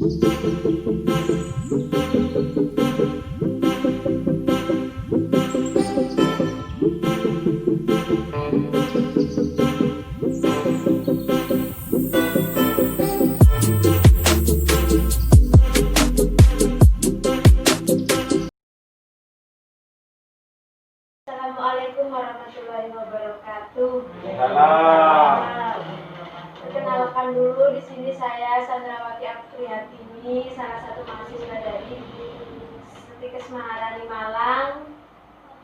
Assalamualaikum warahmatullahi wabarakatuh. Salam. Perkenalkan dulu, di sini saya Sandrawati Apriyatini, salah satu mahasiswa dari Setikes Maharani Malang,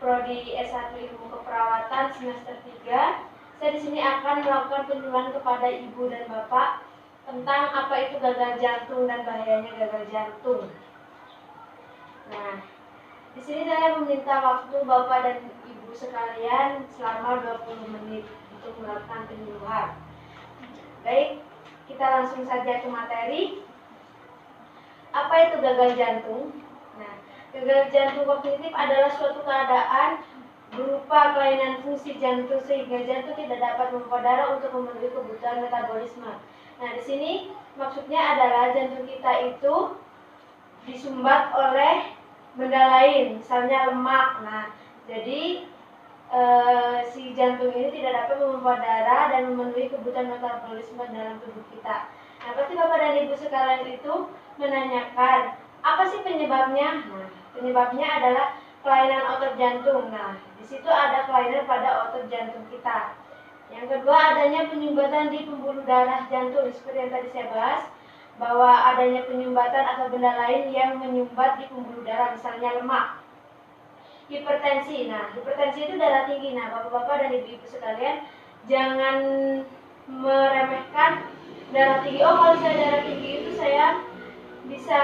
Prodi S1 Ilmu Keperawatan semester 3. Saya di sini akan melakukan penyuluhan kepada ibu dan bapak tentang apa itu gagal jantung dan bahayanya gagal jantung. Nah, di sini saya meminta waktu Bapak dan Ibu sekalian selama 20 menit untuk melakukan penyuluhan. Baik, kita langsung saja ke materi. Apa itu gagal jantung? Nah, gagal jantung kognitif adalah suatu keadaan berupa kelainan fungsi jantung sehingga jantung tidak dapat memompa darah untuk memenuhi kebutuhan metabolisme. Nah, di sini maksudnya adalah jantung kita itu disumbat oleh benda lain, misalnya lemak. Nah, jadi si jantung ini tidak dapat memompa darah dan memenuhi kebutuhan metabolisme dalam tubuh kita. Nah, pasti Bapak dan Ibu sekalian itu menanyakan, apa sih penyebabnya? Nah, penyebabnya adalah kelainan otot jantung. Nah, di situ ada kelainan pada otot jantung kita. Yang kedua, adanya penyumbatan di pembuluh darah jantung, seperti yang tadi saya bahas, bahwa adanya penyumbatan atau benda lain yang menyumbat di pembuluh darah, misalnya lemak. Hipertensi. Nah, hipertensi itu darah tinggi. Nah, Bapak-bapak dan Ibu-ibu sekalian, jangan meremehkan darah tinggi. Oh, kalau saya darah tinggi itu saya bisa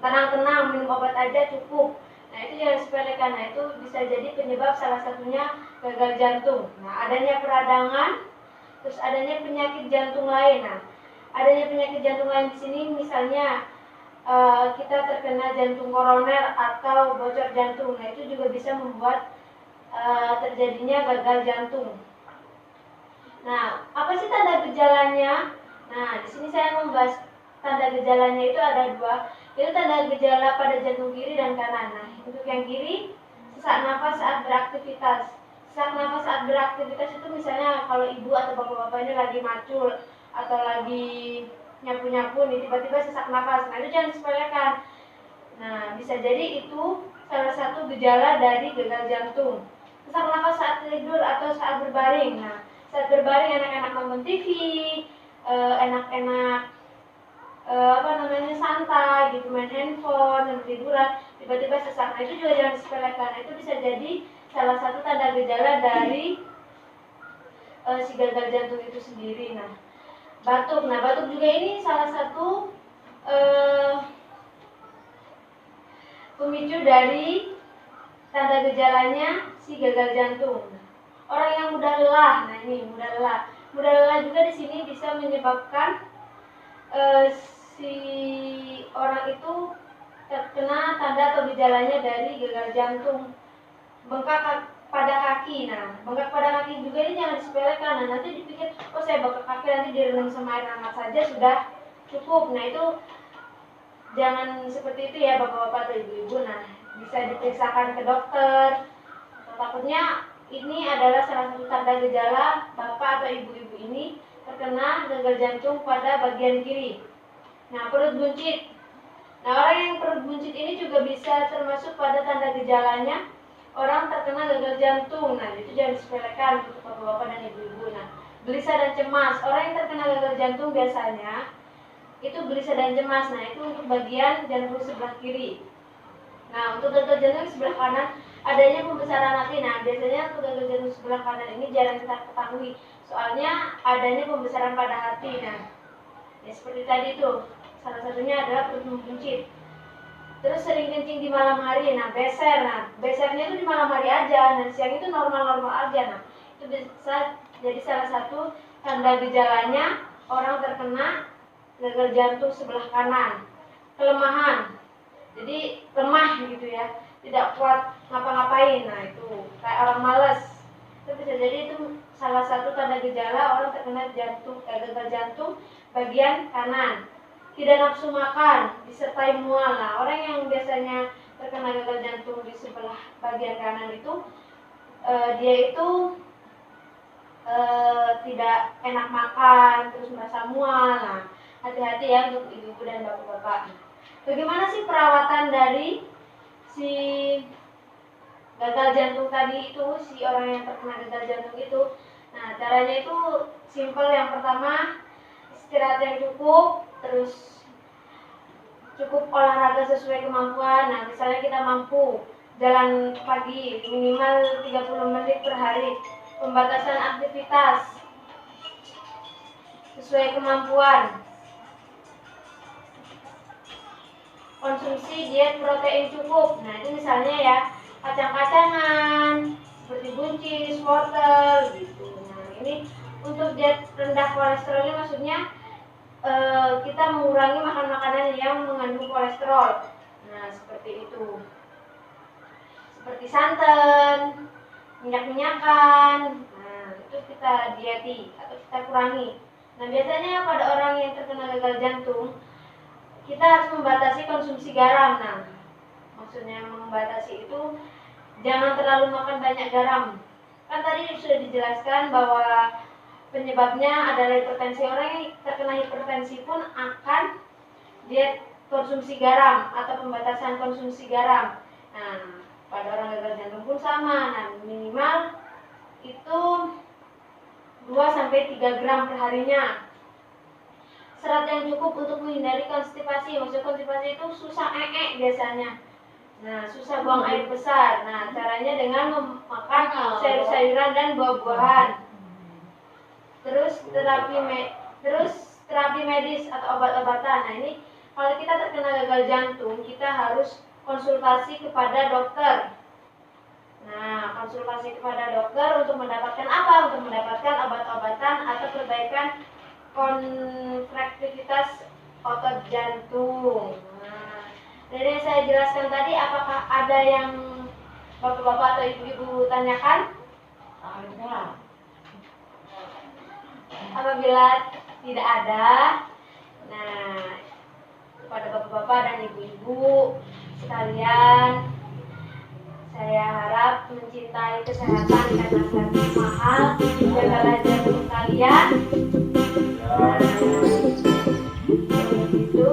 tenang-tenang minum obat aja cukup. Nah, itu jangan sepelekan. Nah, itu bisa jadi penyebab salah satunya gagal jantung. Nah, adanya peradangan, terus adanya penyakit jantung lain. Nah, adanya penyakit jantung lain di sini misalnya kita terkena jantung koroner atau bocor jantung. Nah, itu juga bisa membuat terjadinya gagal jantung. Nah, apa sih tanda gejalanya? Nah, di sini saya membahas tanda gejalanya itu ada dua. Itu tanda gejala pada jantung kiri dan kanan. Nah, untuk yang kiri, sesak nafas saat beraktivitas. Sesak nafas saat beraktivitas itu misalnya kalau ibu atau bapak-bapak ini lagi macul atau lagi nyapu-nyapu nih, tiba-tiba sesak nafas. Nah, itu jangan disepelekan. Nah, bisa jadi itu salah satu gejala dari gagal jantung. Sesak nafas saat tidur atau saat berbaring. Nah, saat berbaring enak-enak nonton TV, enak-enak santai gitu, main handphone, tiduran, tiba-tiba sesak. Nah, itu juga jangan disepelekan. Itu bisa jadi salah satu tanda gejala dari si gagal jantung itu sendiri. Nah, batuk. Nah, batuk juga ini salah satu pemicu dari tanda gejalanya si gagal jantung. Orang yang mudah lelah, nah ini mudah lelah. Mudah lelah juga di sini bisa menyebabkan si orang itu terkena tanda atau gejalanya dari gagal jantung. Bengkak pada kaki. Nah, bengkak pada kaki juga ini jangan disepelekan. Nah, nanti dipikir, oh saya bengkak kaki nanti direndam sama air hangat saja sudah cukup. Nah, itu jangan seperti itu ya bapak-bapak atau ibu-ibu. Nah, bisa diperiksakan ke dokter. Takutnya ini adalah salah satu tanda gejala bapak atau ibu-ibu ini terkena gagal jantung pada bagian kiri. Nah, perut buncit. Nah, orang yang perut buncit ini juga bisa termasuk pada tanda gejalanya orang terkena gagal jantung. Nah, itu jangan disepelekan untuk bapak-bapak dan ibu-ibu. Nah, gelisah dan cemas. Orang yang terkena gagal jantung biasanya itu gelisah dan cemas. Nah, itu untuk bagian jantung sebelah kiri. Nah, untuk gagal jantung sebelah kanan adanya pembesaran hati. Nah, biasanya untuk gagal jantung sebelah kanan ini jarang kita ketahui, soalnya adanya pembesaran pada hati. Nah, ya seperti tadi itu, salah satunya adalah perut membuncit. Terus sering kencing di malam hari. Nah, beser. Nah, besernya itu di malam hari aja. Nah, siang itu normal-normal aja. Nah, itu bisa jadi salah satu tanda gejalanya orang terkena gagal jantung sebelah kanan. Kelemahan. Jadi lemah gitu ya, tidak kuat ngapa-ngapain. Nah, itu kayak orang malas. Itu bisa jadi itu salah satu tanda gejala orang terkena gagal jantung bagian kanan. tidak nafsu makan, disertai mual. Nah, orang yang biasanya terkena gagal jantung di sebelah bagian kanan itu, dia itu tidak enak makan, terus merasa mual. Nah, hati-hati ya untuk ibu-ibu dan bapak-bapak. Bagaimana sih perawatan dari si gagal jantung tadi itu, si orang yang terkena gagal jantung itu? Nah, caranya itu simple. Yang pertama, istirahat yang cukup, terus cukup olahraga sesuai kemampuan. Nah, misalnya kita mampu jalan pagi minimal 30 menit per hari, pembatasan aktivitas sesuai kemampuan, konsumsi diet protein cukup. Nah, itu misalnya ya kacang-kacangan seperti buncis, wortel gitu. Nah, ini untuk diet rendah kolesterol ini maksudnya kita mengurangi makan makanan yang mengandung kolesterol. Nah, seperti itu. Seperti santan, minyak-minyakan. Nah, itu kita dieti atau kita kurangi. Nah, biasanya pada orang yang terkena gagal jantung, kita harus membatasi konsumsi garam. Nah, maksudnya membatasi itu jangan terlalu makan banyak garam. Kan tadi sudah dijelaskan bahwa penyebabnya adalah hipertensi. Orang yang terkena hipertensi pun akan diet konsumsi garam atau pembatasan konsumsi garam. Nah, pada orang gagal jantung pun sama. Nah, minimal itu 2-3 gram per harinya. Serat yang cukup untuk menghindari konstipasi. Maksud konstipasi itu susah biasanya. Nah, susah buang air besar. Nah, caranya dengan memakan sayur-sayuran dan buah-buahan. Terus terapi medis atau obat-obatan. Nah, ini kalau kita terkena gagal jantung, kita harus konsultasi kepada dokter. Nah, konsultasi kepada dokter untuk mendapatkan apa? Untuk mendapatkan obat-obatan atau perbaikan kontraktivitas otot jantung. Nah, dari yang saya jelaskan tadi, apakah ada yang bapak-bapak atau ibu-ibu tanyakan? Ada. Apabila tidak ada, nah, kepada bapak-bapak dan ibu-ibu sekalian, saya harap mencintai kesehatan karena sangat mahal. Jagalah jantung kalian. Nah, itu